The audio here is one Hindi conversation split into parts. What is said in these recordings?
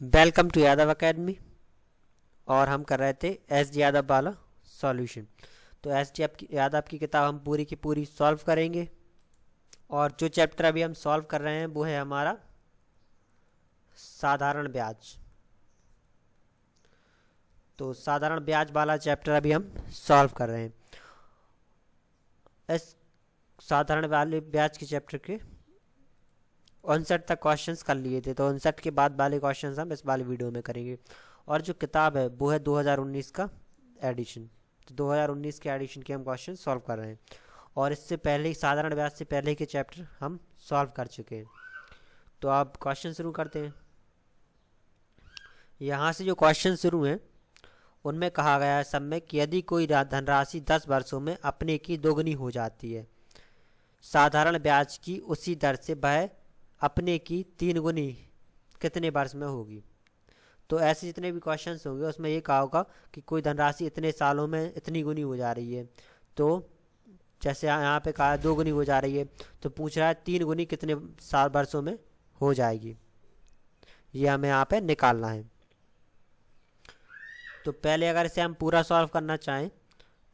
Welcome to Yadav academy. और हम कर रहे थे एस डी यादव वाला सॉल्यूशन। तो एस डी यादव की किताब हम पूरी की पूरी सॉल्व करेंगे। और जो चैप्टर अभी हम सॉल्व कर रहे हैं वो है हमारा साधारण ब्याज। तो साधारण ब्याज वाला चैप्टर अभी हम सॉल्व कर रहे हैं। इस साधारण वाले ब्याज के चैप्टर के 59 तक क्वेश्चंस कर लिए थे, तो 59 के बाद वाले क्वेश्चंस हम इस वाले वीडियो में करेंगे। और जो किताब है वो है 2019 का एडिशन। तो 2019 के एडिशन के हम क्वेश्चन सॉल्व कर रहे हैं। और इससे पहले साधारण ब्याज से पहले के चैप्टर हम सॉल्व कर चुके हैं। तो आप क्वेश्चन शुरू करते हैं। यहाँ से जो क्वेश्चन शुरू हैं उनमें कहा गया है सब में कि यदि कोई धनराशि 10 वर्षों में अपने की दोगुनी हो जाती है, साधारण ब्याज की उसी दर से वह अपने की 3 गुनी कितने वर्ष में होगी। तो ऐसे जितने भी क्वेश्चंस होंगे उसमें ये कहा होगा कि कोई धनराशि इतने सालों में इतनी गुनी हो जा रही है। तो जैसे यहाँ पे कहा 2 गुनी हो जा रही है, तो पूछ रहा है 3 गुनी कितने साल वर्षों में हो जाएगी, ये हमें यहाँ पे निकालना है। तो पहले अगर इसे हम पूरा सॉल्व करना चाहें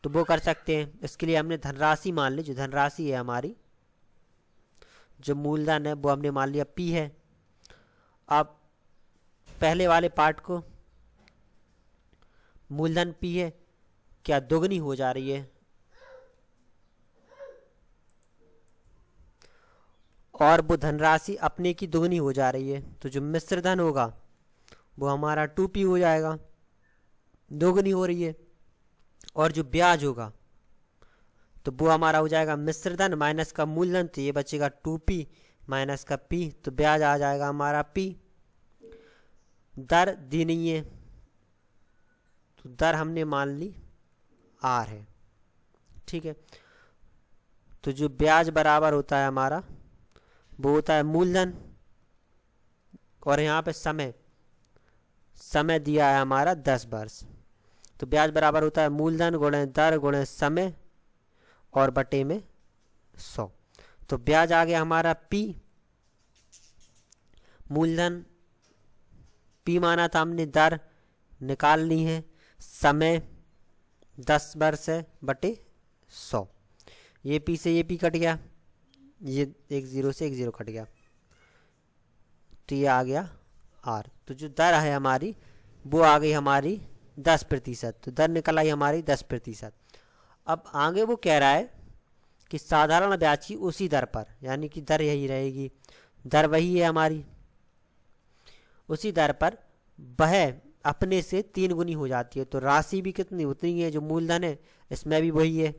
तो वो कर सकते हैं। इसके लिए हमने धनराशि मान ली, जो धनराशि है हमारी, जो मूलधन है वो हमने मान लिया P है। अब पहले वाले पार्ट को मूलधन P है, क्या दोगुनी हो जा रही है, और वो धनराशि अपने की दोगुनी हो जा रही है, तो जो मिश्र धन होगा वो हमारा 2P हो जाएगा, दोगुनी हो रही है। और जो ब्याज होगा तो वो हमारा हो जाएगा मिश्र धन माइनस का मूलधन, तो ये बचेगा 2P माइनस का P, तो ब्याज आ जाएगा हमारा P। दर दी नहीं है तो दर हमने मान ली R है, ठीक है। तो जो ब्याज बराबर होता है हमारा वो होता है मूलधन, और यहाँ पे समय दिया है हमारा 10 वर्ष। तो ब्याज बराबर होता है मूलधन गुणे दर गुणे समय और बटे में 100। तो ब्याज आ गया हमारा P, मूलधन P माना था हमने, दर निकालनी है, समय 10 वर्ष है बटे 100। ये P से ये P कट गया, ये एक 0 से एक 0 कट गया, तो ये आ गया R। तो जो दर है हमारी वो आ गई हमारी 10%। तो दर निकल आई हमारी 10%। अब आगे वो कह रहा है कि साधारण ब्याज की उसी दर पर, यानी कि दर यही रहेगी, दर वही है हमारी, उसी दर पर वह अपने से 3 गुनी हो जाती है। तो राशि भी कितनी उतनी है, जो मूलधन है इसमें भी वही है,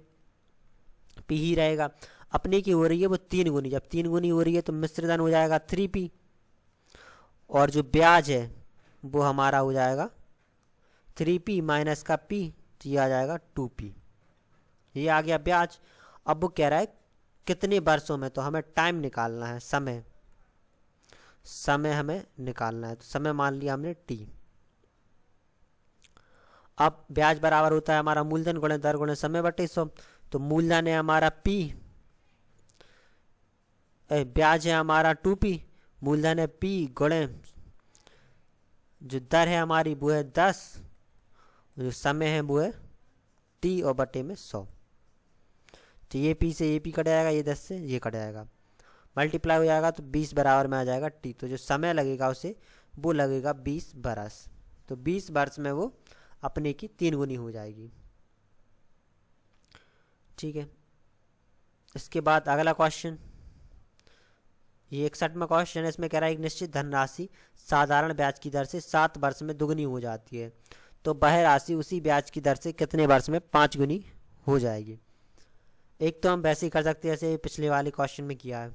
P ही रहेगा। अपने की हो रही है वो 3 गुनी, जब 3 गुनी हो रही है तो मिश्र धन हो जाएगा 3P, और जो ब्याज है वो हमारा हो जाएगा 3P माइनस का P, तो ये आ जाएगा 2P। ये आ गया ब्याज। अब वो कह रहा है कितने वर्षों में, तो हमें टाइम निकालना है, समय हमें निकालना है। तो समय मान लिया हमने T। अब ब्याज बराबर होता है हमारा मूलधन गुणे दर गुणे समय बटे 100। तो मूलधन है हमारा P, ब्याज है हमारा 2P, मूलधन है P गुणे जो दर है हमारी वो है 10, जो समय है वो है T और बटे में 100। तो ये P से ये P कट जाएगा, ये 10 से ये कट जाएगा, मल्टीप्लाई हो जाएगा, तो 20 बराबर में आ जाएगा T। तो जो समय लगेगा उसे वो लगेगा 20 बरस। तो 20 वर्ष में वो अपने की 3 गुनी हो जाएगी, ठीक है। इसके बाद अगला क्वेश्चन, ये 61वां क्वेश्चन है। इसमें कह रहा है एक निश्चित धनराशि साधारण ब्याज की दर से 7 वर्ष में दुगनी हो जाती है, तो वह राशि उसी ब्याज की दर से कितने वर्ष में 5 गुनी हो जाएगी। एक तो हम वैसे ही कर सकते हैं जैसे पिछले वाले क्वेश्चन में किया है।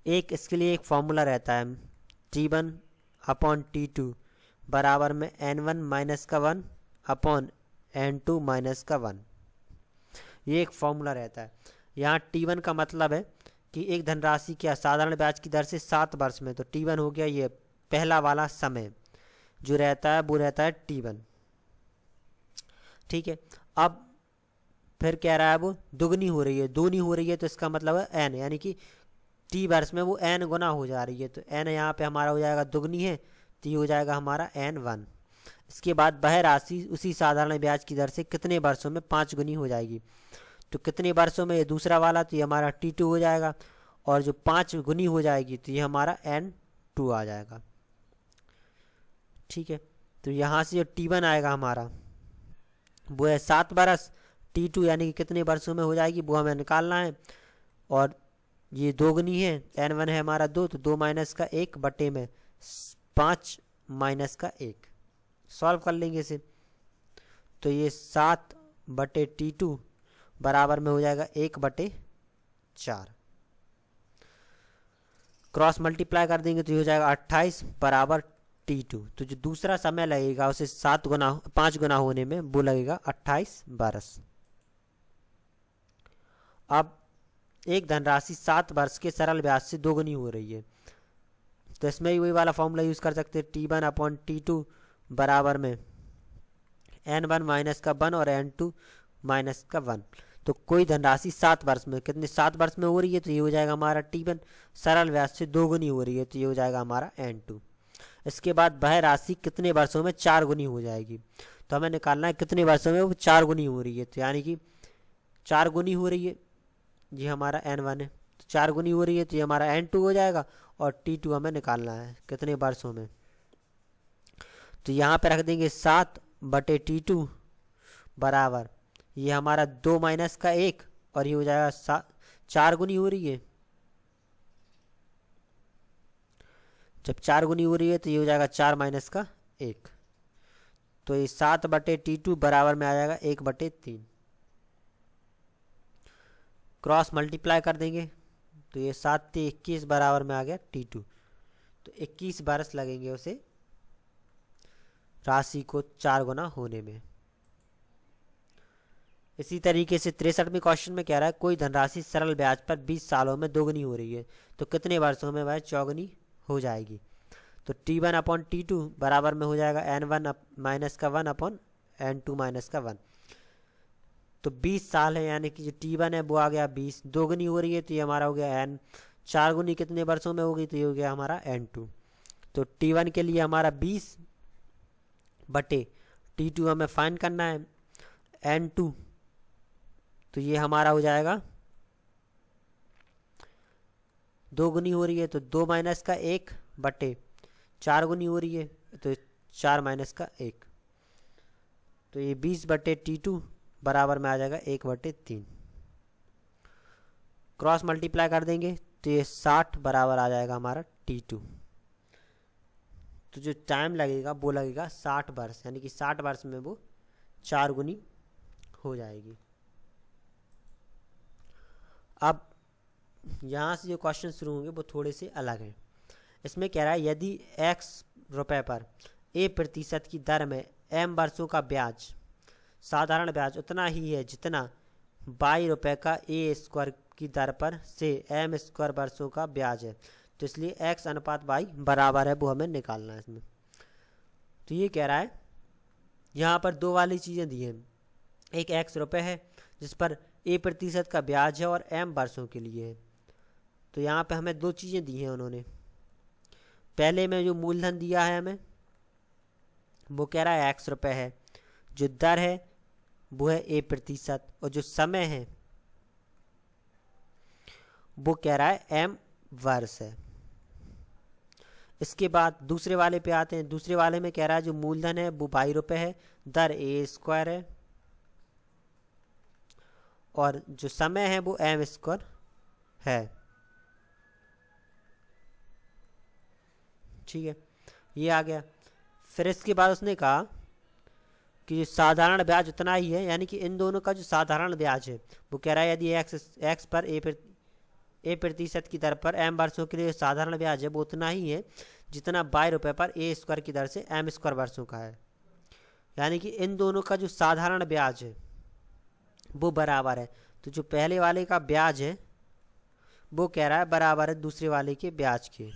एक इसके लिए एक फॉर्मूला रहता है T1 अपॉन T2 बराबर में N1 माइनस का 1 अपॉन N2 माइनस का 1, ये एक फॉर्मूला रहता है। यहाँ T1 का मतलब है कि एक धनराशि क्या साधारण ब्याज की दर से 7 वर्ष में, तो T1 हो गया ये पहला वाला समय जो रहता है वो रहता है T1, ठीक है। अब फिर कह रहा है वो दुगनी हो रही है, दूनी हो रही है, तो इसका मतलब है N, यानी कि T वर्ष में वो N गुना हो जा रही है। तो N यहाँ पे हमारा हो जाएगा दुगनी है, तो ये हो जाएगा हमारा N1। इसके बाद वह राशि उसी साधारण ब्याज की दर से कितने वर्षों में 5 गुनी हो जाएगी। तो कितने वर्षों में, ये दूसरा वाला, तो ये हमारा T2 हो जाएगा, और जो 5 गुनी हो जाएगी तो ये हमारा N2 आ जाएगा। ठीक है, तो यहाँ से जो T1 आएगा हमारा वो है 7 बरस। T2 यानी कि कितने वर्षों में हो जाएगी वो हमें निकालना है, और ये 2 गुनी है, N1 है हमारा 2, तो 2 माइनस का 1 बटे में 5 माइनस का 1। सॉल्व कर लेंगे इसे, तो ये 7 बटे T2 बराबर में हो जाएगा 1/4। क्रॉस मल्टीप्लाई कर देंगे तो ये हो जाएगा 28 बराबर T2। तो जो दूसरा समय लगेगा उसे 5 गुना होने में वो लगेगा 28 बरस। अब एक धनराशि 7 वर्ष के सरल ब्याज से 2 गुनी हो रही है, तो इसमें भी वही वाला फॉर्मूला यूज कर सकते हैं, T1/T2 बराबर में N1 माइनस का 1 और N2 माइनस का 1। तो कोई धनराशि 7 वर्ष में, कितने 7 वर्ष में हो रही है, तो ये हो जाएगा हमारा T1। सरल ब्याज से 2 गुनी हो रही है, तो ये हो जाएगा हमारा N2। इसके बाद वह राशि कितने वर्षों में 4 गुनी हो जाएगी। तो हमें निकालना है कितने वर्षों में वो 4 गुनी हो रही है, तो यानी कि 4 गुनी हो रही है, ये हमारा N1 है, तो 4 गुनी हो रही है, तो ये हमारा N2 हो जाएगा, और T2 हमें निकालना है कितने वर्षों में। तो यहाँ पे रख देंगे 7 बटे T2 बराबर, ये हमारा 2 माइनस का 1, और ये हो जाएगा 4 गुनी हो रही है। जब 4 गुनी हो रही है तो ये हो जाएगा 4 माइनस का 1, तो ये 7 बटे T2 बराबर में आ जाएगा 1/3। क्रॉस मल्टीप्लाई कर देंगे तो ये 7 से 21 बराबर में आ गया T2। तो 21 बरस लगेंगे उसे राशि को 4 गुना होने में। इसी तरीके से 63वें क्वेश्चन में कह रहा है कोई धनराशि सरल ब्याज पर 20 सालों में 2 गुनी हो रही है, तो कितने वर्षों में वह 4 गुनी हो जाएगी। तो T1/T2 बराबर में हो जाएगा N1 माइनस का 1 अपॉन N2 माइनस का 1। तो 20 साल है, यानी कि जो T1 है वो आ गया 20, 2 गुनी हो रही है, तो ये हमारा हो गया N। 4 गुनी कितने वर्षों में होगी, तो ये हो गया हमारा N2। तो T1 के लिए हमारा 20 बटे T2 हमें फाइंड करना है, N2, तो ये हमारा हो जाएगा 2 गुनी हो रही है, तो 2 माइनस का 1 बटे 4 गुनी हो रही है, तो 4 माइनस का 1, तो ये 20 बटे T2 बराबर में आ जाएगा 1/3। क्रॉस मल्टीप्लाई कर देंगे तो ये 60 बराबर आ जाएगा हमारा T2। तो जो टाइम लगेगा वो लगेगा 60 वर्ष, यानी कि 60 वर्ष में वो 4 गुनी हो जाएगी। अब यहाँ से जो क्वेश्चन शुरू होंगे वो थोड़े से अलग हैं। इसमें कह रहा है यदि x रुपए पर a% की दर में m वर्षों का ब्याज, साधारण ब्याज उतना ही है जितना y रुपए का a² की दर पर से m² वर्षों का ब्याज है, तो इसलिए x अनुपात y बराबर है, वो हमें निकालना है इसमें। तो ये कह रहा है यहाँ पर 2 वाली चीज़ें दी हैं, एक x रुपए है जिस पर a% का ब्याज है और m वर्षों के लिए है। तो यहाँ पे हमें 2 चीज़ें दी हैं उन्होंने। पहले में जो मूलधन दिया है हमें वो कह रहा है x रुपए है, जो दर है वो है a%, और जो समय है वो कह रहा है m वर्ष है। इसके बाद दूसरे वाले पे आते हैं। दूसरे वाले में कह रहा है जो मूलधन है वो y रुपए है, दर a² है, और जो समय है वो m² है। ठीक है, ये आ गया। फिर इसके बाद उसने कहा कि साधारण ब्याज उतना ही है, यानी कि इन दोनों का जो साधारण ब्याज है वो कह रहा है यदि x पर a% की दर पर m वर्षों के लिए साधारण ब्याज है वो उतना ही है जितना y रुपए पर a² की दर से m² वर्षों का है, यानी कि इन दोनों का जो साधारण ब्याज है वो बराबर है। तो जो पहले वाले का ब्याज है वो कह रहा है बराबर है दूसरे वाले के ब्याज के।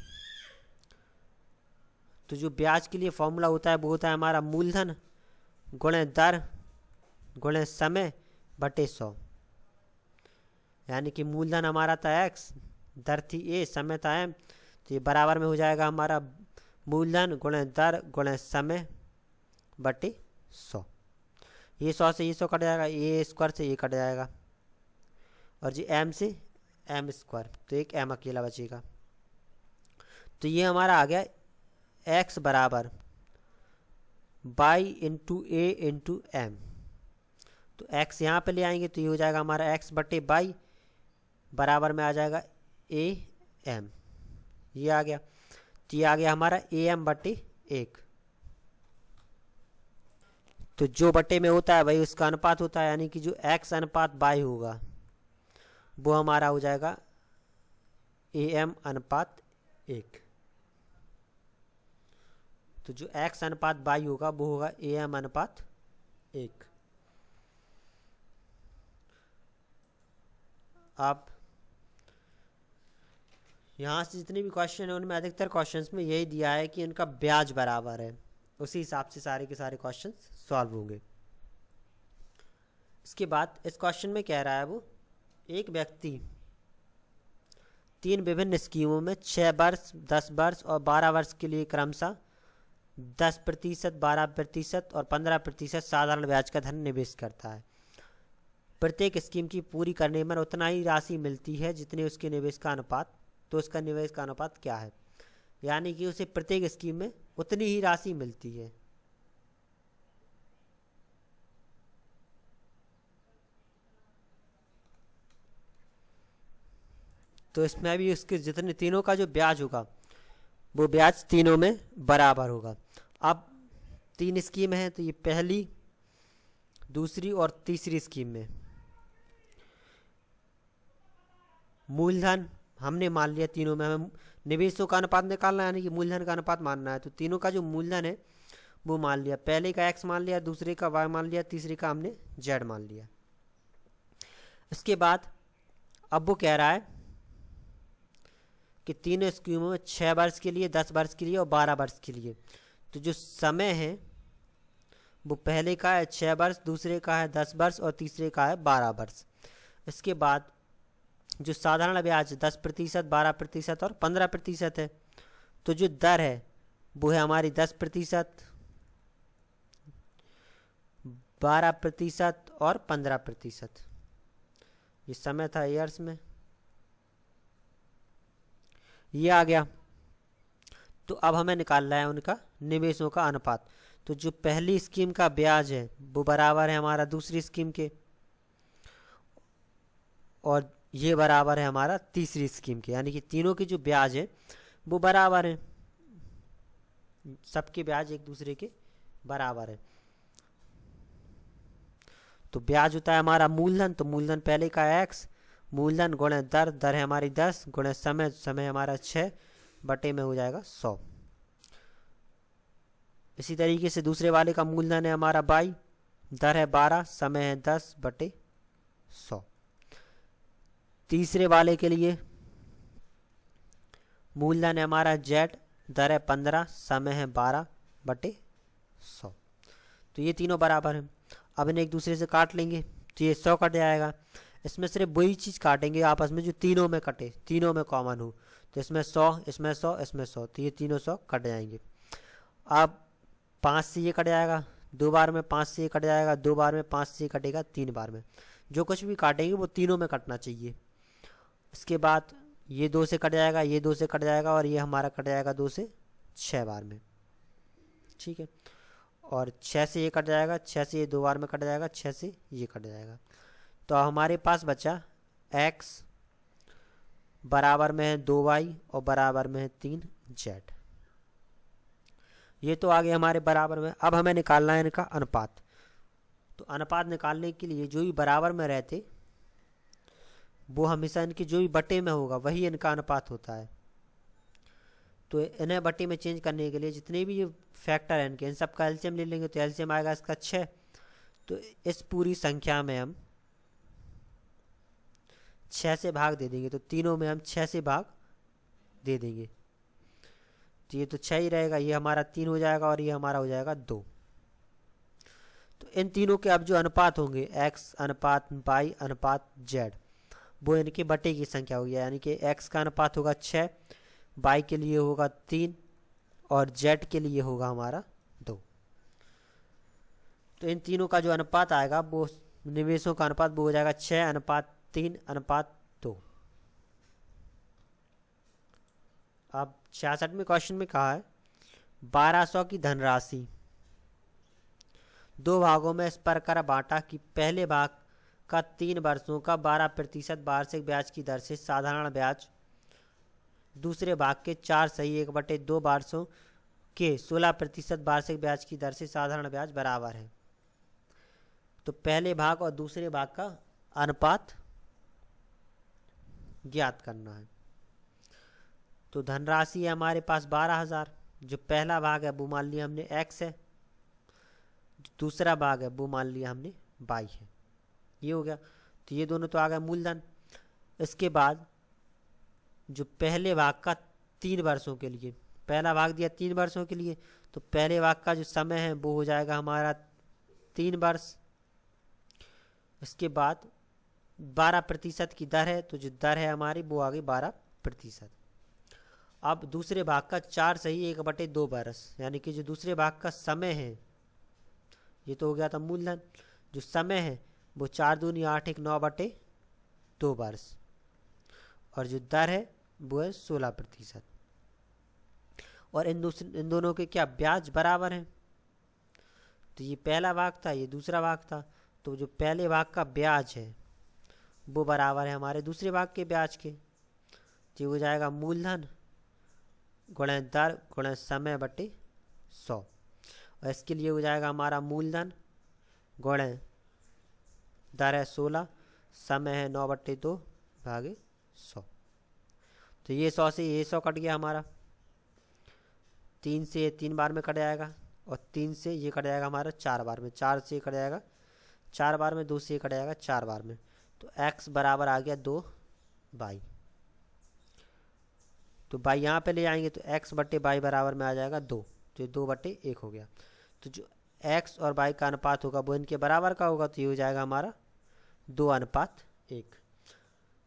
तो जो ब्याज के लिए फॉर्मूला होता है वो होता है हमारा मूलधन गुणे दर गुणे समय बटे 100, यानी कि मूलधन हमारा था x, दर थी a, समय था m, तो ये बराबर में हो जाएगा हमारा मूलधन गुणे दर गुणे समय बटे 100। ये 100 से ये 100 कट जाएगा, ये स्क्वायर से ये कट जाएगा, और जी m से m स्क्वायर, तो एक m अकेला बचेगा। तो ये हमारा आ गया x बराबर बाई इंटू ए इंटू एम। तो x यहाँ पे ले आएंगे तो ये हो जाएगा हमारा x बटे बाई बराबर में आ जाएगा ए एम, ये आ गया। तो ये आ गया हमारा ए एम बटे 1। तो जो बटे में होता है वही उसका अनुपात होता है, यानी कि जो x अनुपात बाई होगा वो हमारा हो जाएगा ए एम अनुपात 1। तो जो x अनुपात बाई होगा वो होगा ए एम अनुपात 1। अब यहाँ से जितने भी क्वेश्चन है उनमें अधिकतर क्वेश्चंस में यही दिया है कि इनका ब्याज बराबर है, उसी हिसाब से सारे के सारे क्वेश्चंस सॉल्व होंगे। इसके बाद इस क्वेश्चन में कह रहा है वो, एक व्यक्ति 3 विभिन्न स्कीमों में 6 वर्ष, 10 वर्ष और 12 वर्ष के लिए क्रमशः 10%, 12% और 15% साधारण ब्याज का धन निवेश करता है। प्रत्येक स्कीम की पूरी करने पर उतना ही राशि मिलती है जितने उसके निवेश का अनुपात, तो उसका निवेश का अनुपात क्या है? यानी कि उसे प्रत्येक स्कीम में उतनी ही राशि मिलती है। तो इसमें भी उसके जितने तीनों का जो ब्याज होगा वो ब्याज तीनों में बराबर होगा। अब 3 स्कीम है तो ये पहली, दूसरी और तीसरी स्कीम में मूलधन हमने मान लिया, तीनों में हमें निवेशों का अनुपात निकालना है, यानी कि मूलधन का अनुपात मानना है। तो तीनों का जो मूलधन है वो मान लिया, पहले का x मान लिया, दूसरे का y मान लिया, तीसरे का हमने z मान लिया। इसके बाद अब वो कह रहा है कि तीनों स्कीमों में 6 वर्ष के लिए, 10 वर्ष के लिए और 12 वर्ष के लिए, तो जो समय है वो पहले का है 6 वर्ष, दूसरे का है 10 वर्ष और तीसरे का है 12 वर्ष। इसके बाद जो साधारण ब्याज 10%, 12% और 15% है, तो जो दर है वो है हमारी 10%, 12% और 15%। ये समय था ईयर्स में, ये आ गया। तो अब हमें निकालना है उनका निवेशों का अनुपात। तो जो पहली स्कीम का ब्याज है वो बराबर है हमारा दूसरी स्कीम के, और ये बराबर है हमारा तीसरी स्कीम के, यानी कि तीनों के जो ब्याज है वो बराबर है, सबके ब्याज एक दूसरे के बराबर है। तो ब्याज होता है हमारा मूलधन, तो मूलधन पहले का x, मूलधन गुणे दर, दर है हमारी 10 गुणे समय, समय हमारा 6 बटे में हो जाएगा 100। इसी तरीके से दूसरे वाले का मूलधन है हमारा 22, दर है 12, समय है 10 बटे 100। तीसरे वाले के लिए मूलधन है हमारा z, दर है 15, समय है 12 बटे 100। तो ये तीनों बराबर हैं। अब इन्हें एक दूसरे से काट लेंगे तो ये 100 कट जाएगा। इसमें सिर्फ वही चीज़ काटेंगे आपस में जो तीनों में कटे, तीनों में कॉमन हो। तो इसमें 100, इसमें 100, इसमें 100, तो ये तीनों 100 कट जाएंगे। अब 5 से ये कट जाएगा, 2 बार में 5 से ये कट जाएगा, 2 बार में 5 से ये कटेगा, 3 बार में। जो कुछ भी काटेंगे वो तीनों में कटना चाहिए। इसके बाद ये 2 से कट जाएगा, ये 2 से कट जाएगा, और ये हमारा कट जाएगा 2 से 6 बार में, ठीक है। और 6 से ये कट जाएगा, 6 से ये 2 बार में कट जाएगा, 6 से ये कट जाएगा। तो हमारे पास बचा x बराबर में है 2y और बराबर में है 3z। ये तो आगे हमारे बराबर में। अब हमें निकालना है इनका अनुपात। तो अनुपात निकालने के लिए जो भी बराबर में रहते वो हमेशा इनके जो भी बटे में होगा वही इनका अनुपात होता है। तो इन्हें बटे में चेंज करने के लिए जितने भी ये फैक्टर हैं इनके, इन सब का एलसीएम ले लेंगे। तो एलसीएम आएगा इसका 6। तो इस पूरी संख्या में हम 6 से भाग दे देंगे, तो तीनों में हम 6 से भाग दे देंगे। तो ये तो 6 ही रहेगा, ये हमारा 3 हो जाएगा और ये हमारा हो जाएगा 2। तो इन तीनों के अब जो अनुपात होंगे x अनुपात y अनुपात z, वो इनके बटे की संख्या होगी। यानी कि x का अनुपात होगा 6, y के लिए होगा 3 और जेड के लिए होगा हमारा 2। तो इन तीनों का जो अनुपात आएगा वो निवेशों का अनुपात वो हो जाएगा 6:3:2। अब 66वें क्वेश्चन में कहा है 1200 की धनराशि 2 भागों में इस प्रकार बांटा कि पहले भाग का 3 वर्षों का 12% वार्षिक ब्याज की दर से साधारण ब्याज, दूसरे भाग के 4/1/2 वर्षों के 16% वार्षिक ब्याज की दर से साधारण ब्याज बराबर है। तो पहले भाग और दूसरे भाग का अनुपात ज्ञात करना है। तो धनराशि है हमारे पास 12,000, जो पहला भाग है वो मान लिया हमने x है, दूसरा भाग है वो मान लिया हमने y है। ये हो गया। तो ये दोनों तो आ गए मूलधन। इसके बाद जो पहले भाग का 3 वर्षों के लिए, पहला भाग दिया 3 वर्षों के लिए, तो पहले भाग का जो समय है वो हो जाएगा हमारा 3 वर्ष। इसके बाद 12% की दर है, तो जो दर है हमारी वो आ गई 12%। अब दूसरे भाग का 4/1/2 वर्ष, यानी कि जो दूसरे भाग का समय है, ये तो हो गया था मूलधन। जो समय है वो 4 दूनी 8 1 9/2 वर्ष, और जो दर है वो है 16%। और इन दोनों के क्या ब्याज बराबर हैं। तो ये पहला भाग था, ये दूसरा भाग था, तो जो पहले भाग का ब्याज है वो बराबर है हमारे दूसरे भाग के ब्याज के। तो हो जाएगा मूलधन गुणे दर गुणे समय बटे 100। और इसके लिए हो जाएगा हमारा मूलधन गुणे दर है 16, समय है 9/2 भागे 100। तो ये 100 से ये 100 कट गया हमारा, 3 से 3 बार में कट जाएगा, और 3 से ये कट जाएगा हमारा 4 बार में, 4 से कट जाएगा 4 बार में, 2 से कट जाएगा 4 बार में। तो x बराबर आ गया 2y। तो y यहाँ पे ले आएंगे तो x/y बराबर में आ जाएगा 2, तो 2/1 हो गया। तो जो x और y का अनुपात होगा वो इनके बराबर का होगा, तो ये हो जाएगा हमारा 2:1।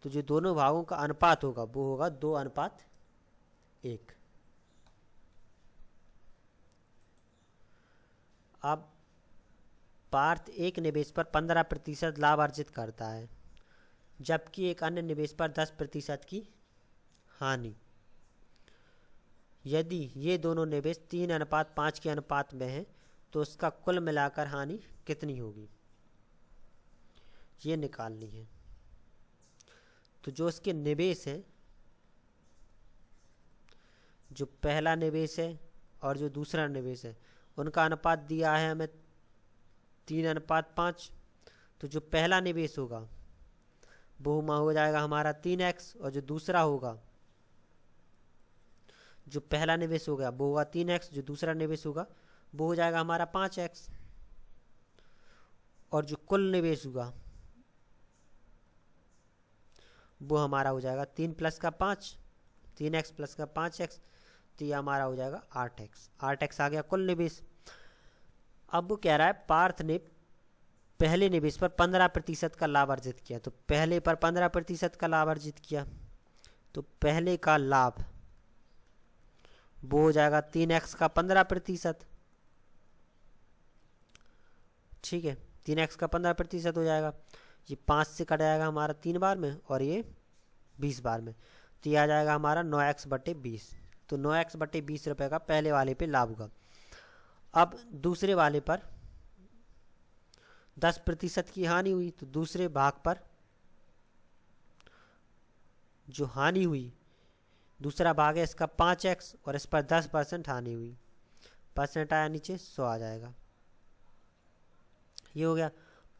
तो जो दोनों भागों का अनुपात होगा वो होगा 2:1। अब पार्थ एक निवेश पर 15% लाभ अर्जित करता है, जबकि एक अन्य निवेश पर 10% की हानि। यदि ये दोनों निवेश 3:5 के अनुपात में हैं तो उसका कुल मिलाकर हानि कितनी होगी, ये निकालनी है। तो जो इसके निवेश है, जो पहला निवेश है और जो दूसरा निवेश है, उनका अनुपात दिया है हमें 3:5। तो जो पहला निवेश होगा वो हो जाएगा हमारा 3x, और जो दूसरा होगा, जो पहला निवेश होगा वो होगा 3x, जो दूसरा निवेश होगा वो हो जाएगा हमारा 5x। और जो कुल निवेश होगा वो हमारा हो जाएगा 3 + 5, 3x + 5x, तो ये हमारा हो जाएगा 8x। 8x आ गया कुल निवेश। अब वो कह रहा है पार्थ ने पहले निवेश पर 15% का लाभ अर्जित किया। तो पहले पर 15% का लाभ अर्जित किया, तो पहले का लाभ वो हो जाएगा 3x का 15%। ठीक है, 3x का 15% हो जाएगा। ये 5 से कट जाएगा हमारा 3 बार में, और ये 20 बार में, तो ये आ जाएगा हमारा 9x/20। तो 9x/20 रुपये का पहले वाले पे लाभ होगा। अब दूसरे वाले पर 10% की हानि हुई, तो दूसरे भाग पर जो हानि हुई, दूसरा भाग है इसका 5x, और इस पर 10% हानि हुई, परसेंट आया नीचे 100 आ जाएगा। ये हो गया।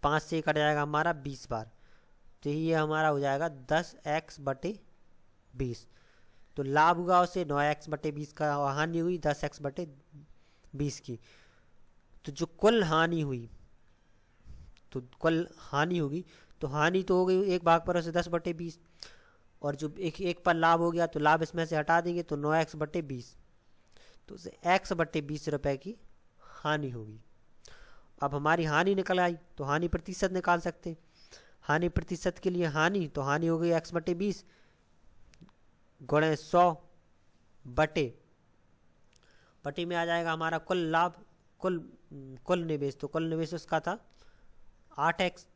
5 से कट जाएगा हमारा 20 बार, तो ये हमारा हो जाएगा 10x/20। तो लाभ हुआ उसे 9x/20 का, हानि हुई 10x/20 की। तो जो कुल हानि हुई, तो कुल हानि होगी, तो हानि तो हो गई एक भाग पर उसे 10/20, और जो एक पर लाभ हो गया तो लाभ इसमें से हटा देंगे, तो 9x/20, तो उसे x/20 रुपये की हानि होगी। अब हमारी हानि निकल आई, तो हानि प्रतिशत निकाल सकते। हानि प्रतिशत के लिए हानि, तो हानि हो गई x/20 गुणे 100 बटे बटे में आ जाएगा हमारा कुल लाभ, कुल कुल निवेश, तो कुल निवेश उसका था 8x,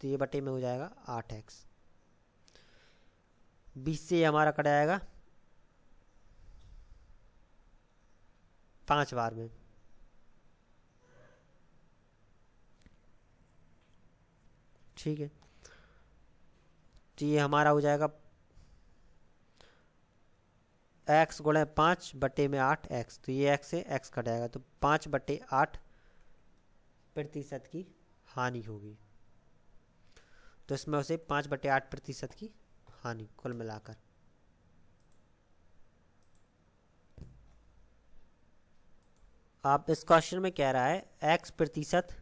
तो ये बटे में हो जाएगा 8x। 20 से हमारा कट जाएगा 5 बार में, ठीक है। तो ये हमारा हो जाएगा x गुणे 5 बटे में 8x, तो ये x से x कट जाएगा, तो 5/8% की हानि होगी। तो इसमें उसे 5/8% की हानि कुल मिलाकर। आप इस क्वेश्चन में कह रहा है x%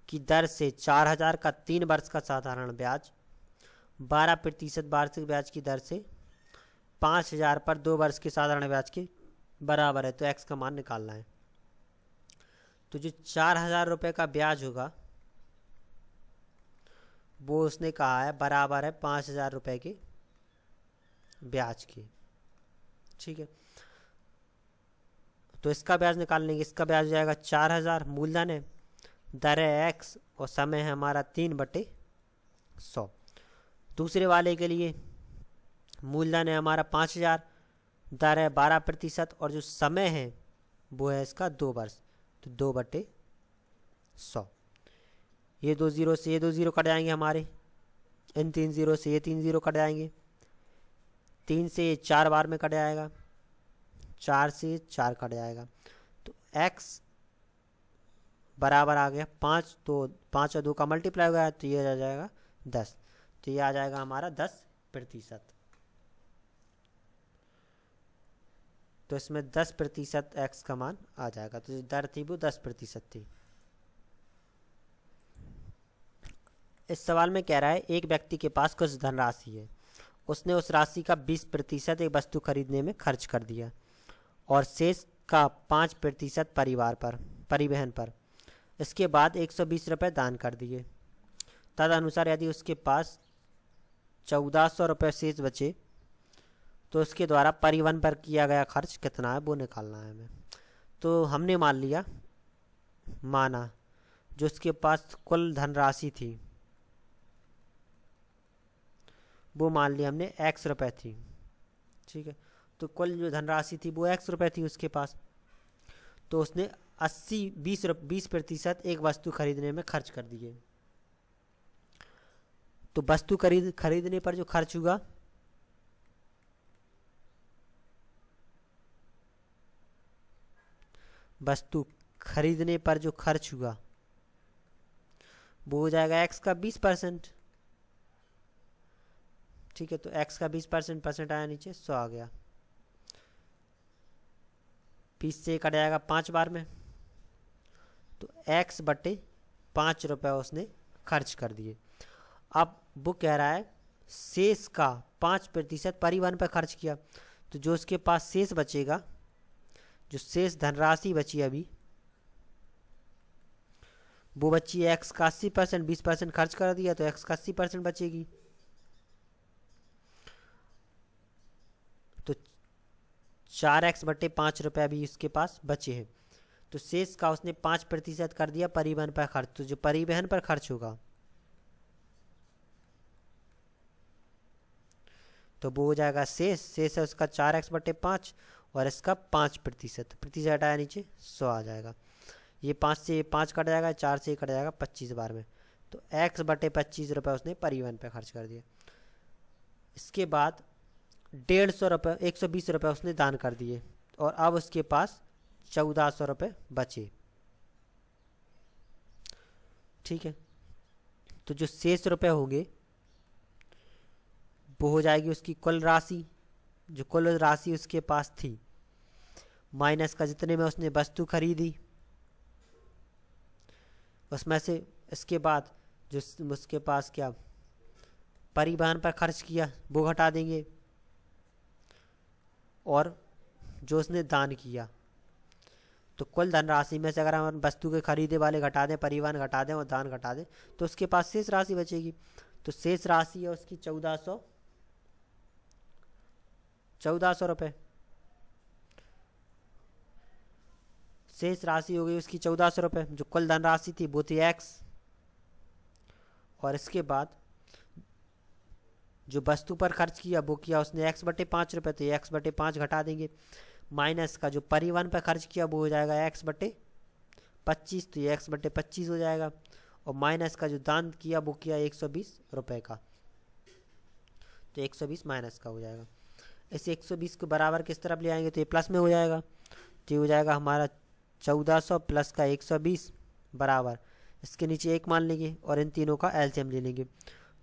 की दर से 4000 का 3 वर्ष का साधारण ब्याज 12% वार्षिक ब्याज की दर से 5000 पर 2 वर्ष के साधारण ब्याज के बराबर है, तो x का मान निकालना है। तो जो 4000 रुपये का ब्याज होगा वो उसने कहा है बराबर है 5000 रुपये के ब्याज के, ठीक है। तो इसका ब्याज निकाल लेंगे, इसका ब्याज हो जाएगा 4000, मूलधन है, दर है x और समय है हमारा 3/100। दूसरे वाले के लिए मूलधन है हमारा 5000, दर है 12% और जो समय है वो है इसका 2 वर्ष, तो 2/100। ये 2 जीरो से ये 2 जीरो कट जाएंगे हमारे, इन 3 जीरो से ये 3 जीरो कट जाएंगे, 3 से ये 4 बार में कट जाएगा, 4 से 4 कट जाएगा, तो x बराबर आ गया 5, तो 5 और 2 का मल्टीप्लाई हो गया, तो ये आ जाएगा 10, तो ये आ जाएगा हमारा 10%। तो इसमें 10% x का मान आ जाएगा, तो जो दर थी वो 10% थी। इस सवाल में कह रहा है एक व्यक्ति के पास कुछ धनराशि है, उसने उस राशि का 20% एक वस्तु खरीदने में खर्च कर दिया और शेष का 5% परिवहन पर। इसके बाद 120 रुपये दान कर दिए। तदनुसार यदि उसके पास 1400 रुपये शेष बचे तो उसके द्वारा परिवहन पर किया गया खर्च कितना है वो निकालना है हमें। तो हमने माना जो उसके पास कुल धनराशि थी वो मान लिया हमने x रुपये थी, ठीक है। तो कुल जो धनराशि थी वो x रुपये थी उसके पास, तो उसने 20% एक वस्तु खरीदने में खर्च कर दिए। तो वस्तु खरीदने पर जो खर्च हुआ वो हो जाएगा x का 20%, ठीक है। तो x का 20% आया नीचे 100 आ गया, 20 से कट जाएगा 5 बार में, तो x/5 रुपये उसने खर्च कर दिए। अब वो कह रहा है शेष का 5% परिवहन पर खर्च किया, तो जो उसके पास शेष बचेगा, जो शेष धनराशि बची अभी वो बची है x का 80%, 20% खर्च कर दिया तो x का 80% बचेगी। तो 4x/5 रुपये अभी उसके पास बचे हैं, तो शेष का उसने 5% कर दिया परिवहन पर खर्च, तो जो परिवहन पर खर्च होगा तो वो हो जाएगा शेष है उसका 4x/5 और इसका 5%, प्रतिशत हटाया नीचे 100 आ जाएगा। ये 5 से 5 कट जाएगा, 4 से कट जाएगा 25 बार में, तो x/25 रुपये उसने परिवहन पे खर्च कर दिया। इसके बाद 150 रुपये 120 रुपये उसने दान कर दिए और अब उसके पास 1400 रुपये बचे, ठीक है। तो जो शेष रुपये होंगे वो हो जाएगी उसकी कुल राशि, जो कुल राशि उसके पास थी माइनस का जितने में उसने वस्तु खरीदी उसमें से, इसके बाद जो उसके पास क्या परिवहन पर खर्च किया वो घटा देंगे और जो उसने दान किया। तो कुल धनराशि में से अगर हम वस्तु के खरीदे वाले घटा दें, परिवहन घटा दें और दान घटा दें तो उसके पास शेष राशि बचेगी। तो शेष राशि है उसकी 1400 रुपये, शेष राशि हो गई उसकी 1400 रुपये। जो कुल धनराशि थी वो थी एक्स, और इसके बाद जो वस्तु पर खर्च किया वो किया उसने x/5 रुपये, तो ये x/5 घटा देंगे। माइनस का जो परिवहन पर खर्च किया वो हो जाएगा x/25, तो ये x/25 हो जाएगा। और माइनस का जो दान किया वो किया 120 रुपये का, तो 120 माइनस का हो जाएगा। इस 120 को बराबर किस तरफ ले आएंगे तो ये प्लस में हो जाएगा, तो ये हो जाएगा हमारा 1400 प्लस का 120 बराबर, इसके नीचे एक मान लेंगे और इन तीनों का एलसीएम ले लेंगे।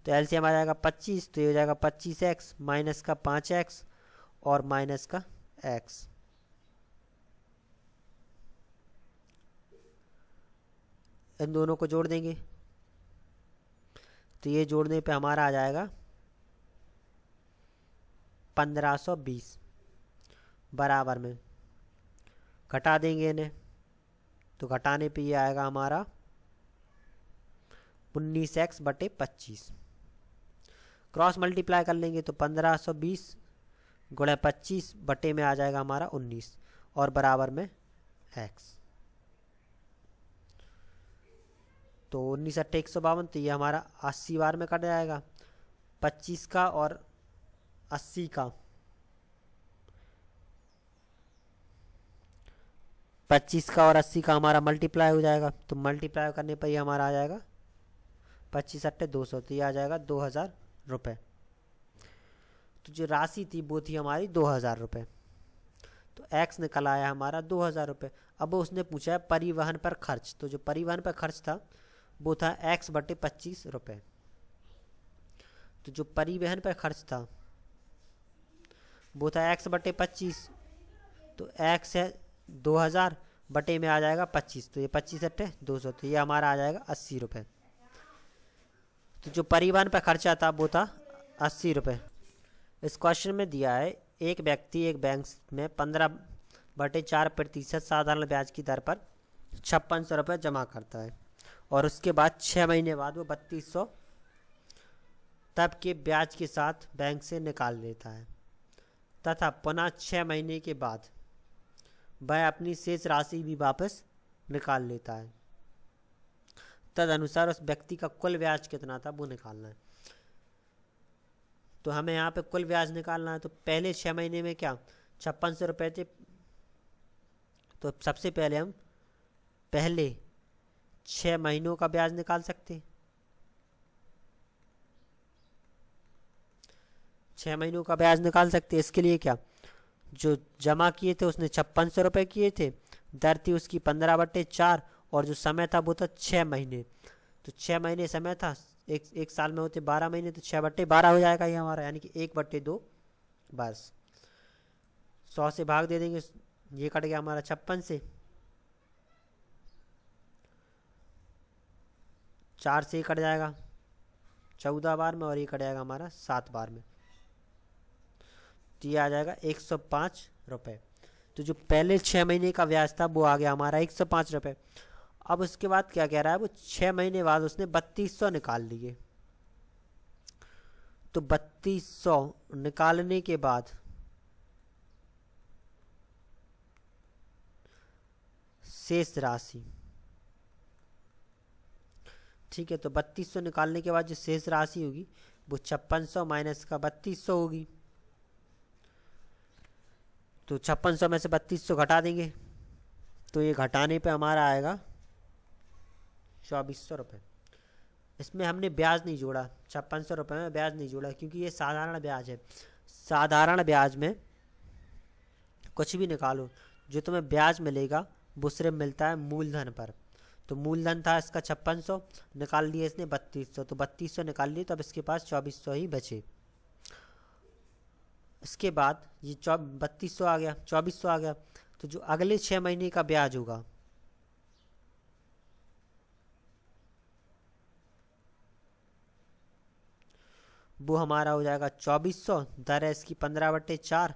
तो एलसीएम आ जाएगा 25, तो ये हो जाएगा 25x माइनस का 5x और माइनस का x। इन दोनों को जोड़ देंगे, तो ये जोड़ने पे हमारा आ जाएगा 1520 बराबर में, घटा देंगे इन्हें, तो घटाने पे ये आएगा हमारा 19x/25। क्रॉस मल्टीप्लाई कर लेंगे तो 1520 गुणे 25 बटे में आ जाएगा हमारा 19 और बराबर में x। तो 19 × 152, तो ये हमारा 80 बार में कट जाएगा। 25 का और 80 का, 25 का और 80 का हमारा मल्टीप्लाई हो जाएगा, तो मल्टीप्लाई करने पर ये हमारा आ जाएगा 25 × 200, तो ये आ जाएगा 2000 रुपये। तो जो राशि थी वो थी हमारी 2000 रुपये, तो x निकल आया हमारा 2000 रुपये। अब उसने पूछा है परिवहन पर खर्च, तो जो परिवहन पर खर्च था वो था x/25 रुपये। तो जो परिवहन पर खर्च था वो था x/25, तो x है 2000 बटे में आ जाएगा 25, तो ये 25 × 200, तो ये हमारा आ जाएगा 80 रुपये। तो जो परिवहन पर खर्चा था वो था 80 रुपये। इस क्वेश्चन में दिया है एक व्यक्ति एक बैंक में 15/4% साधारण ब्याज की दर पर 5600 रुपये जमा करता है और उसके बाद 6 महीने बाद वो 3200 तब के ब्याज के साथ बैंक से निकाल लेता है, तथा पुनः 6 महीने के बाद वह अपनी शेष राशि भी वापस निकाल लेता है। तदनुसार उस व्यक्ति का कुल ब्याज कितना था वो निकालना है। तो हमें यहाँ पे कुल ब्याज निकालना है। तो पहले 6 महीने में क्या 5600 रुपये थे, तो सबसे पहले हम पहले 6 महीनों का ब्याज निकाल सकते, 6 महीनों का ब्याज निकाल सकते। इसके लिए क्या, जो जमा किए थे उसने 5600 रुपये किए थे, दर थी उसकी 15/4 और जो समय था वो था 6 महीने। तो 6 महीने समय था, एक साल में होते 12 महीने, तो 6/12 हो जाएगा ये हमारा, यानी कि 1/2 बस। 100 से भाग दे देंगे, ये कट गया हमारा 56 से, 4 से कट जाएगा 14 बार में और ये कट जाएगा हमारा 7 बार में, तो ये आ जाएगा 105 रुपये। तो जो पहले 6 महीने का ब्याज था वो आ गया हमारा 105 रुपये। अब उसके बाद क्या कह रहा है, वो 6 महीने बाद उसने 3200 निकाल लिए। तो 3200 निकालने के बाद शेष राशि, ठीक है, तो 3200 निकालने के बाद जो शेष राशि होगी वो 5600 माइनस का 3200 होगी। तो 5600 में से 3200 घटा देंगे, तो ये घटाने पे हमारा आएगा 2400 रुपये। इसमें हमने ब्याज नहीं जोड़ा, 5600 रुपये में ब्याज नहीं जोड़ा, क्योंकि ये साधारण ब्याज है। साधारण ब्याज में कुछ भी निकालो, जो तुम्हें ब्याज मिलेगा वो सिर्फ मिलता है मूलधन पर। तो मूलधन था इसका 5600, निकाल लिए इसने 3200, तो 3200 निकाल लिए, तब इसके पास 2400 ही बचे। इसके बाद ये 3200 आ गया, 2400 आ गया, तो जो अगले 6 महीने का ब्याज होगा वो हमारा हो जाएगा 2400, दर है इसकी 15/4,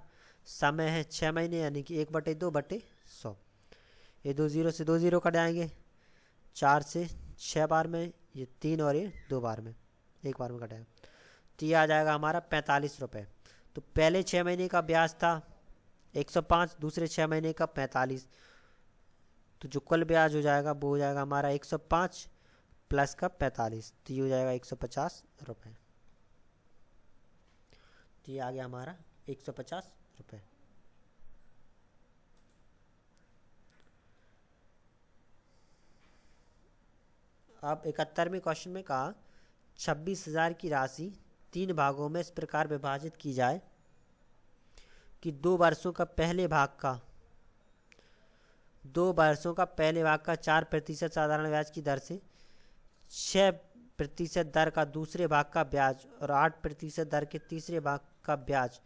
समय है 6 महीने यानी कि 1/2/100। ये 2 0 से 2 0 कट जाएंगे, 4 से 6 बार में, ये 3 और ये 2 बार में, 1 बार में कटेगा, तो ये आ जाएगा हमारा 45 रुपये। तो पहले 6 महीने का ब्याज था 105, दूसरे 6 महीने का 45, तो जो कुल ब्याज हो जाएगा वो हो जाएगा हमारा 105 प्लस का 45, तो ये हो जाएगा 150 रुपये। तो ये आ गया हमारा 150 रुपये। अब 71वें क्वेश्चन में कहा 26,000 की राशि 3 भागों में इस प्रकार विभाजित की जाए कि 2 वर्षों का पहले भाग का 4% साधारण ब्याज की दर से 6% दर का दूसरे भाग का ब्याज और 8% दर के तीसरे भाग का ब्याज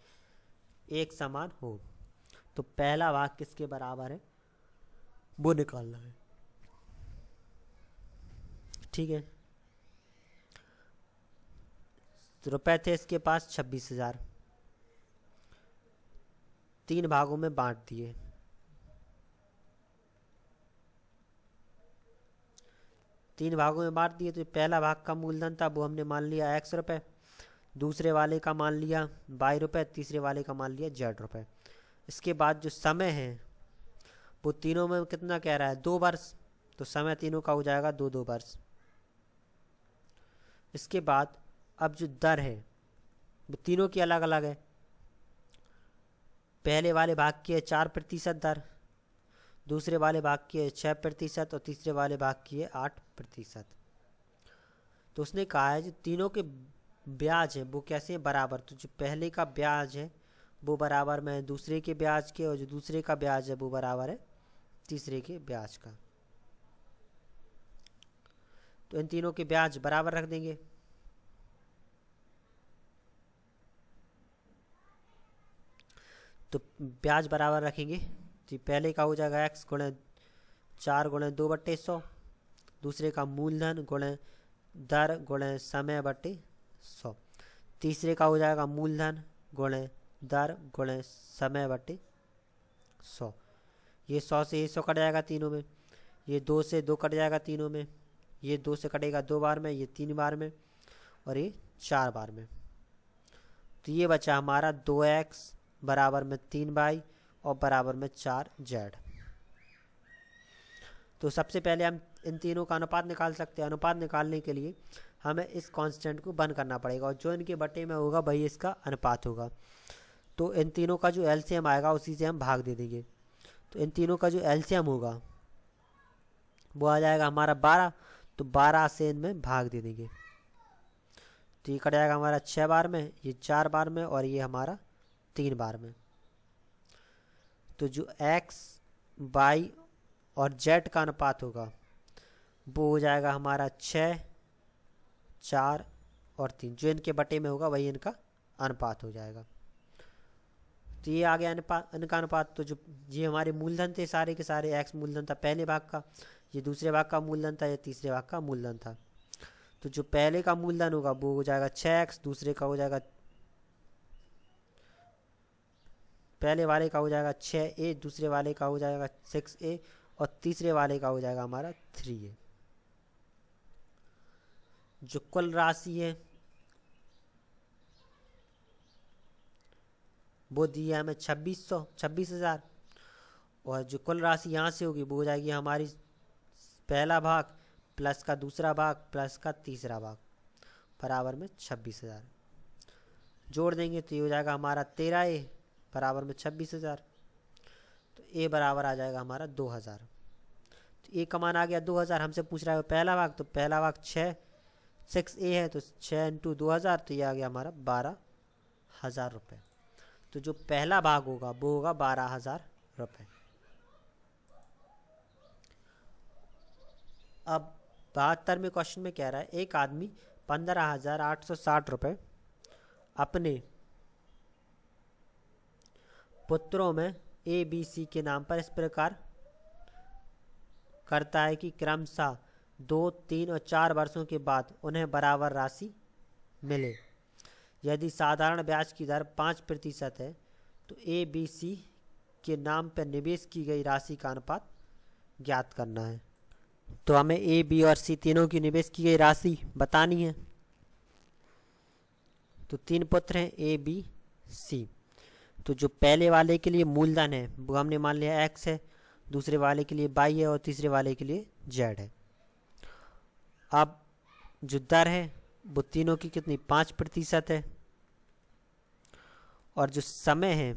एक समान हो। तो पहला भाग किसके बराबर है वो निकालना है। ठीक है, रुपए थे इसके पास 26,000, 3 भागों में बांट दिए। तो पहला भाग का मूलधन था वो हमने मान लिया x रुपए, दूसरे वाले का मान लिया y रुपए, तीसरे वाले का मान लिया z रुपए। इसके बाद जो समय है वो तीनों में कितना कह रहा है 2 वर्ष, तो समय तीनों का हो जाएगा 2 वर्ष। इसके बाद अब जो दर है वो तीनों की अलग अलग है। पहले वाले भाग की है 4% दर, दूसरे वाले भाग की है 6% और तीसरे वाले भाग की है 8%। तो उसने कहा है जो तीनों के ब्याज है वो कैसे बराबर, तो जो पहले का ब्याज है वो बराबर में दूसरे के ब्याज के, और जो दूसरे का ब्याज है वो बराबर है तीसरे के ब्याज का। तो इन तीनों के ब्याज बराबर रख देंगे। तो ब्याज बराबर रखेंगे तो पहले का हो जाएगा x गुणे 4 गुणे 2/100, दूसरे का मूलधन गुणे दर गुणे समय बटे 100, तीसरे का हो जाएगा मूलधन गुणे दर गुणे समय बटे 100। ये 100 से ये 100 कट जाएगा तीनों में, ये 2 से 2 कट जाएगा तीनों में, ये 2 से कटेगा 2 बार में, ये 3 बार में और ये 4 बार में। तो ये बचा हमारा 2x बराबर में 3y और बराबर में 4z। तो सबसे पहले हम इन तीनों का अनुपात निकाल सकते हैं। अनुपात निकालने के लिए हमें इस कांस्टेंट को बंद करना पड़ेगा और जो इनके बटे में होगा वही इसका अनुपात होगा। तो इन तीनों का जो एलसीएम आएगा उसी से हम भाग दे देंगे। तो इन तीनों का जो एलसीएम होगा वो आ जाएगा हमारा 12, तो 12 से इनमें भाग दे देंगे। तो ये कट जाएगा हमारा 6 बार में, ये 4 बार में और ये हमारा 3 बार में। तो जो x, y और z का अनुपात होगा वो हो जाएगा हमारा 6, 4 और 3। जो इनके बटे में होगा वही इनका अनुपात हो जाएगा। तो ये आ गया इनका अनुपात। तो जो ये हमारे मूलधन थे सारे के सारे, x मूलधन था पहले भाग का, ये दूसरे भाग का मूलधन था, ये तीसरे भाग का मूलधन था। तो जो पहले का मूलधन होगा वो हो जाएगा 6x, दूसरे का हो जाएगा पहले वाले का हो जाएगा 6a, दूसरे वाले का हो जाएगा 6a और तीसरे वाले का हो जाएगा हमारा 3a। जो कुल राशि है वो दी है हमें 26,000 और जो कुल राशि यहाँ से होगी वो हो जाएगी हमारी पहला भाग प्लस का दूसरा भाग प्लस का तीसरा भाग बराबर में 26,000। जोड़ देंगे तो ये हो जाएगा हमारा 13a बराबर में 26,000। तो a बराबर आ जाएगा हमारा 2,000। तो a का मान आ गया 2,000। हमसे पूछ रहा है पहला भाग, तो पहला भाग 6a है तो 6 × 2,000, तो ये आ गया हमारा 12,000 रुपये। तो जो पहला भाग होगा वो होगा 12,000 रुपये। अब 72वें क्वेश्चन में कह रहा है एक आदमी 15,860 रुपये अपने पुत्रों में ए बी सी के नाम पर इस प्रकार करता है कि क्रमशः 2, 3 और 4 वर्षों के बाद उन्हें बराबर राशि मिले। यदि साधारण ब्याज की दर 5% है तो ए बी सी के नाम पर निवेश की गई राशि का अनुपात ज्ञात करना है। तो हमें ए बी और सी तीनों की निवेश की गई राशि बतानी है। तो 3 पुत्र हैं ए बी सी। तो जो पहले वाले के लिए मूलधन है वो हमने मान लिया x है, दूसरे वाले के लिए y है और तीसरे वाले के लिए z है। अब जो दर है वो तीनों की कितनी 5% है, और जो समय है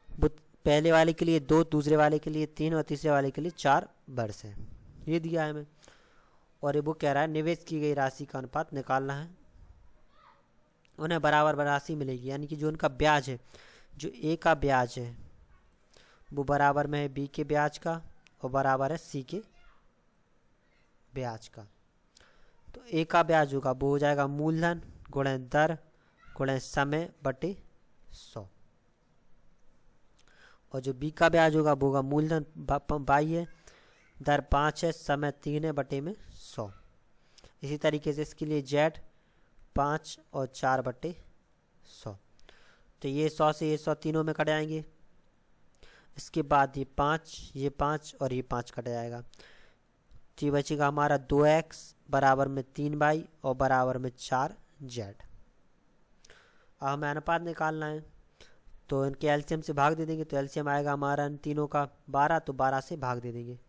वो पहले वाले के लिए 2, दूसरे वाले के लिए 3 और तीसरे वाले के लिए 4 वर्ष है। ये दिया है हमें, और ये वो कह रहा है निवेश की गई राशि का अनुपात निकालना है। उन्हें बराबर राशि मिलेगी, यानी कि जो उनका ब्याज है, जो ए का ब्याज है वो बराबर में है बी के ब्याज का और बराबर है सी के ब्याज का। तो ए का ब्याज होगा वो हो जाएगा मूलधन गुणे दर गुणे समय बटे 100, और जो बी का ब्याज होगा वो होगा मूलधन 22 है, दर 5 है, समय 3 है बटे में 100। इसी तरीके से इसके लिए जेड 5 और 4 बटे 100। तो ये 100 से ये 100 तीनों में कट जाएंगे। इसके बाद ये 5 और ये 5 कट जाएगा, तो ये बचेगा हमारा 2x बराबर में 3y और बराबर में 4z। अब हमें अनुपात निकालना है, तो इनके एलसीएम से भाग दे देंगे, तो एलसीएम आएगा हमारा इन तीनों का 12, तो 12 से भाग दे देंगे।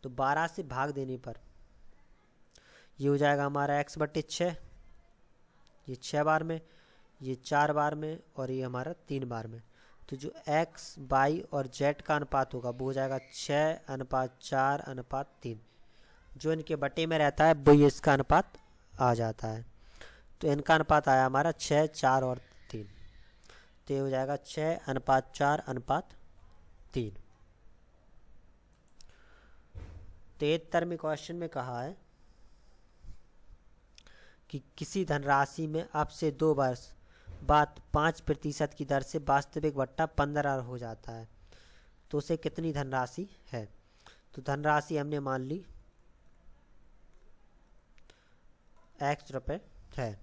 तो 12 से भाग देने पर ये हो जाएगा हमारा x बटे 6, ये 6 बार में, ये 4 बार में और ये हमारा 3 बार में। तो जो x, y और z का अनुपात होगा वो हो जाएगा 6:4:3। जो इनके बटे में रहता है वो ये इसका अनुपात आ जाता है। तो इनका अनुपात आया हमारा 6, 4 और 3, तो ये हो जाएगा 6:4:3। तो 73 में क्वेश्चन में कहा है कि किसी धनराशि में अब से 2 वर्ष बाद 5% की दर से वास्तविक बट्टा 15 हो जाता है, तो उसे कितनी धनराशि है। तो धनराशि हमने मान ली x रुपये है,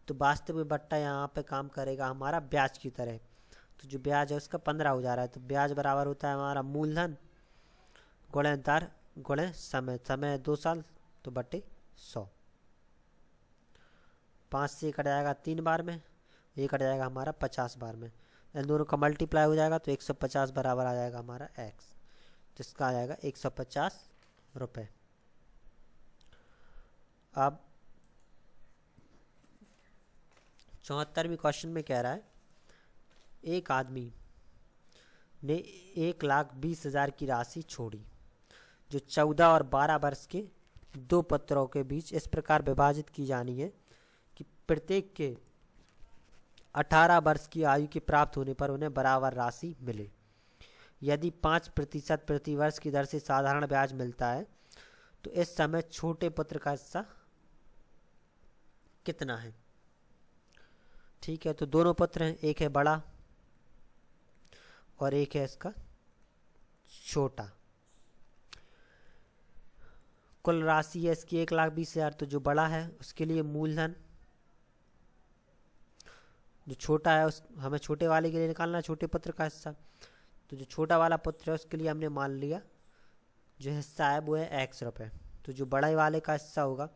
तो वास्तविक बट्टा यहाँ पे काम करेगा हमारा ब्याज की तरह। तो जो ब्याज है उसका 15 हो जा रहा है, तो ब्याज बराबर होता है हमारा मूलधन गुणे दर गुणे समय, समय 2 साल तो बटे 100। 5 से कट जाएगा 3 बार में, ये कट जाएगा हमारा 50 बार में, इन दोनों का मल्टीप्लाई हो जाएगा तो 150 बराबर आ जाएगा हमारा x, तो इसका आ जाएगा 150 रुपये। अब 74वें क्वेश्चन में कह रहा है एक आदमी ने 1,20,000 की राशि छोड़ी, जो 14 और 12 वर्ष के 2 पत्रों के बीच इस प्रकार विभाजित की जानी है कि प्रत्येक के 18 वर्ष की आयु के प्राप्त होने पर उन्हें बराबर राशि मिले। यदि 5% प्रति वर्ष की दर से साधारण ब्याज मिलता है तो इस समय छोटे पुत्र का हिस्सा कितना है। ठीक है, तो दोनों पुत्र हैं, एक है बड़ा और एक है इसका छोटा। कुल राशि है इसकी 1,20,000, तो जो बड़ा है उसके लिए मूलधन, जो छोटा है उस हमें छोटे वाले के लिए निकालना है छोटे पुत्र का हिस्सा। तो जो छोटा वाला पुत्र है उसके लिए हमने मान लिया जो हिस्सा है वो है x रुपये, तो जो बड़े वाले का हिस्सा होगा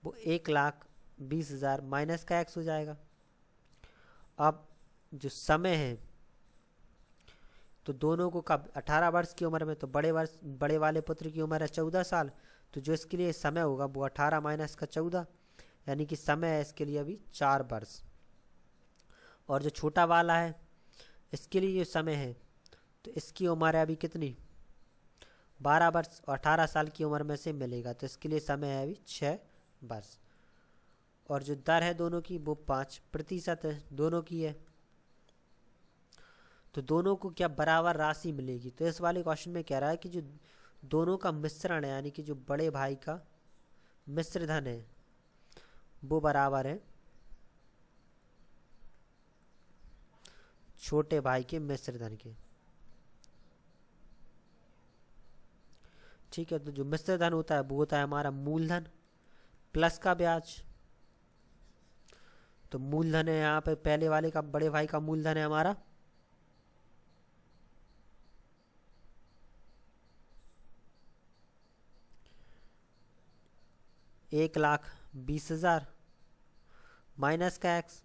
वो 1,20,000 माइनस का x हो जाएगा। अब जो समय है तो दोनों को कब 18 वर्ष की उम्र में, तो बड़े वाले पुत्र की उम्र है 14 साल, तो जो इसके लिए समय होगा वो 18 माइनस का 14, यानी कि समय है इसके लिए अभी 4 वर्ष। और जो छोटा वाला है इसके लिए जो समय है तो इसकी उम्र है अभी कितनी 12 वर्ष, और 18 साल की उम्र में से मिलेगा, तो इसके लिए समय है अभी 6 वर्ष। और जो दर है दोनों की वो 5% है दोनों की है, तो दोनों को क्या बराबर राशि मिलेगी। तो इस वाले क्वेश्चन में कह रहा है कि जो दोनों का मिश्रण है, यानी कि जो बड़े भाई का मिश्र धन है वो बराबर है छोटे भाई के मिश्र धन के। ठीक है, तो जो मिश्र धन होता है वो होता है हमारा मूलधन प्लस का ब्याज। तो मूलधन है यहाँ पे पहले वाले का, बड़े भाई का मूलधन है हमारा 1,20,000 माइनस का x,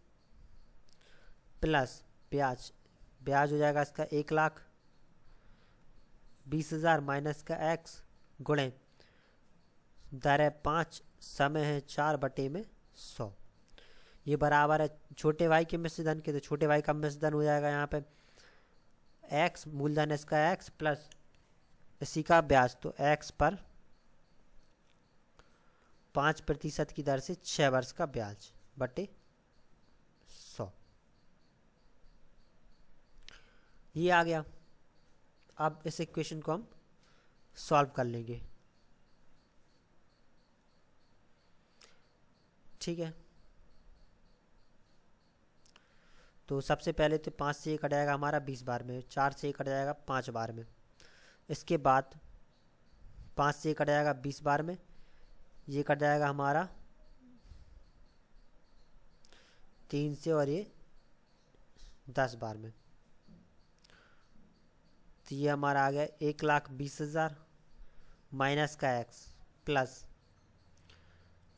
प्लस ब्याज, ब्याज हो जाएगा इसका 1,20,000 माइनस का x गुणे दर है 5, समय है 4/100। ये बराबर है छोटे भाई के मिश्रधन के, तो छोटे भाई का मिश्रधन हो जाएगा यहाँ पे x, मूलधन इसका x प्लस इसी का ब्याज, तो x पर 5% की दर से 6 वर्ष का ब्याज बटे 100। ये आ गया। अब इस इक्वेशन को हम सॉल्व कर लेंगे। ठीक है, तो सबसे पहले तो 5 से ये कट जाएगा हमारा 20 बार में, 4 से ये कट जाएगा 5 बार में, इसके बाद 5 से ये कट जाएगा 20 बार में, ये कट जाएगा हमारा 3 से और ये 10 बार में, तो ये हमारा आ गया 1,20,000 माइनस का x प्लस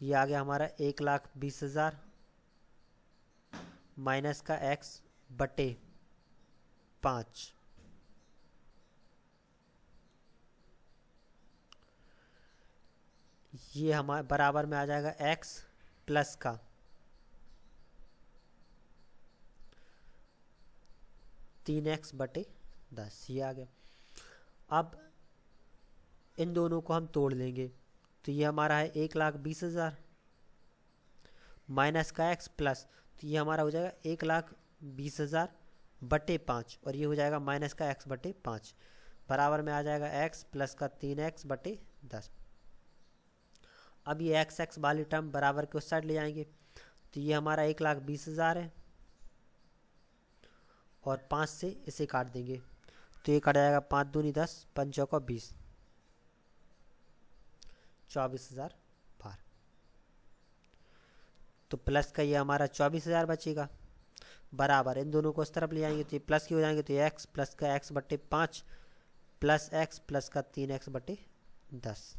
ये आ गया हमारा 1,20,000 माइनस का x बटे 5। ये हमारे बराबर में आ जाएगा x प्लस का 3x बटे 10। ये आ गया। अब इन दोनों को हम तोड़ लेंगे, तो ये हमारा है 1,20,000 माइनस का x प्लस, तो ये हमारा हो जाएगा 1,20,000 बटे 5 और ये हो जाएगा माइनस का x बटे 5, बराबर में आ जाएगा x प्लस का 3x बटे 10। अब ये x वाली टर्म बराबर के उस साइड ले जाएंगे, तो ये हमारा 1,20,000 है और 5 से इसे काट देंगे, तो ये कट जाएगा 5 दूनी 10, 5 चौका 20, 24,000 बार। तो प्लस का ये हमारा 24,000 बचेगा, बराबर इन दोनों को इस तरफ ले जाएंगे तो ये प्लस की हो जाएंगे, तो ये x प्लस का x बटे 5 प्लस x प्लस का 3x बटे 10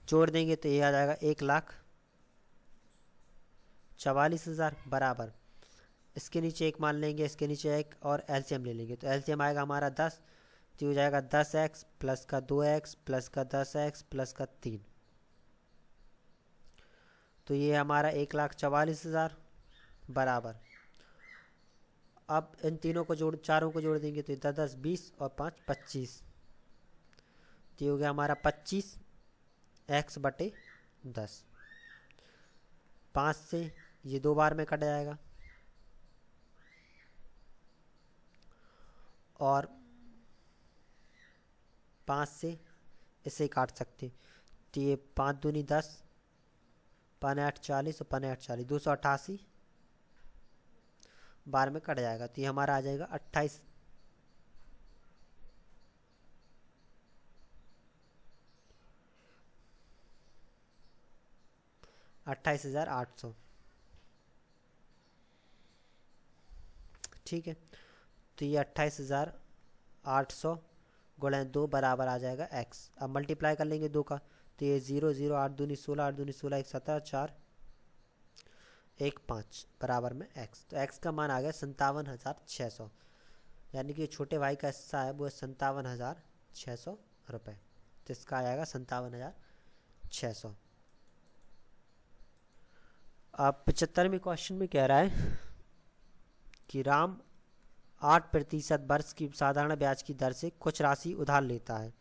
जोड़ देंगे, तो ये आ जाएगा 1,44,000 बराबर इसके नीचे एक मान लेंगे, इसके नीचे एक और एलसीएम ले लेंगे, तो एलसीएम आएगा हमारा 10, तो हो जाएगा 10x प्लस का 2x प्लस का 10x प्लस का 3, तो ये हमारा 1,44,000 बराबर। अब इन तीनों को चारों को जोड़ देंगे, तो 10 10 20 और 5 25, तो ये हो गया हमारा 25x बटे 10। 5 से ये 2 बार में कट जाएगा और 5 से इसे काट सकते, तो ये 5 दूनी 10, 5 8 40 और 5 8 40, 288 बार में कट जाएगा, तो ये हमारा आ जाएगा 28,800। ठीक है, तो ये 28,800 गुणा 2 बराबर आ जाएगा x। अब मल्टीप्लाई कर लेंगे 2 का, तो ये 0 0 8 दूनी 16, 8 दूनी 16, 1 17, 4 1 5 बराबर में x। तो x का मान आ गया 57,600, यानी कि छोटे भाई का हिस्सा है वो 57,600 रुपये, तो इसका आ जाएगा 57,600। अब 75वें क्वेश्चन में कह रहा है कि राम 8% वर्ष की साधारण ब्याज की दर से कुछ राशि उधार लेता है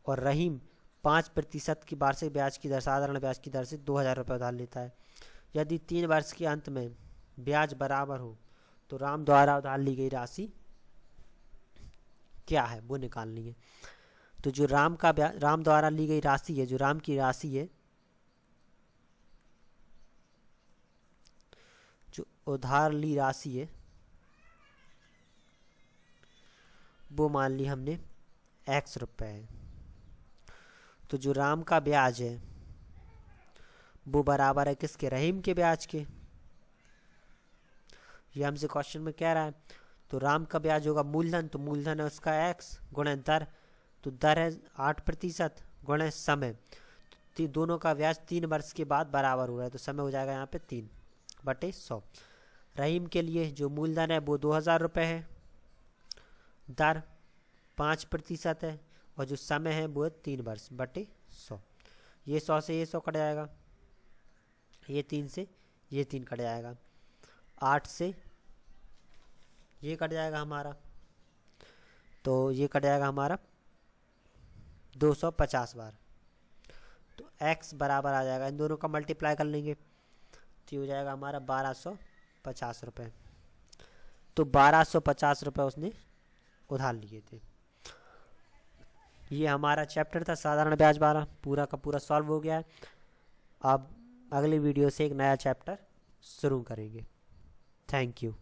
और रहीम 5% की वार्षिक ब्याज की दर साधारण ब्याज की दर से 2,000 रुपये उधार लेता है। यदि 3 वर्ष के अंत में ब्याज बराबर हो तो राम द्वारा उधार ली गई राशि क्या है वो निकालनी है। तो जो राम द्वारा ली गई राशि है, जो राम की राशि है, जो उधार ली राशि है वो मान ली हमने x रुपये है। तो जो राम का ब्याज है वो बराबर है किसके, रहीम के ब्याज के। ये हमसे क्वेश्चन में कह रहा है। तो राम का ब्याज होगा मूलधन, तो मूलधन है उसका x गुणे दर, तो दर है 8% गुणे समय, तो दोनों का ब्याज 3 वर्ष के बाद बराबर हो रहा है, तो समय हो जाएगा यहाँ पे 3/100। रहीम के लिए जो मूलधन है वो 2000 रुपये है, दर 5% है, और जो समय है वो 3 वर्ष बटे 100। ये 100 से ये 100 कट जाएगा, ये 3 से ये 3 कट जाएगा, 8 से ये कट जाएगा हमारा, तो ये कट जाएगा हमारा 250 बार। तो x बराबर आ जाएगा, इन दोनों का मल्टीप्लाई कर लेंगे तो ये हो जाएगा हमारा 1250 रुपये। तो 1250 रुपये उसने उधार लिए थे। ये हमारा चैप्टर था साधारण ब्याज 12, पूरा का पूरा सॉल्व हो गया है। अब अगली वीडियो से एक नया चैप्टर शुरू करेंगे। Thank you.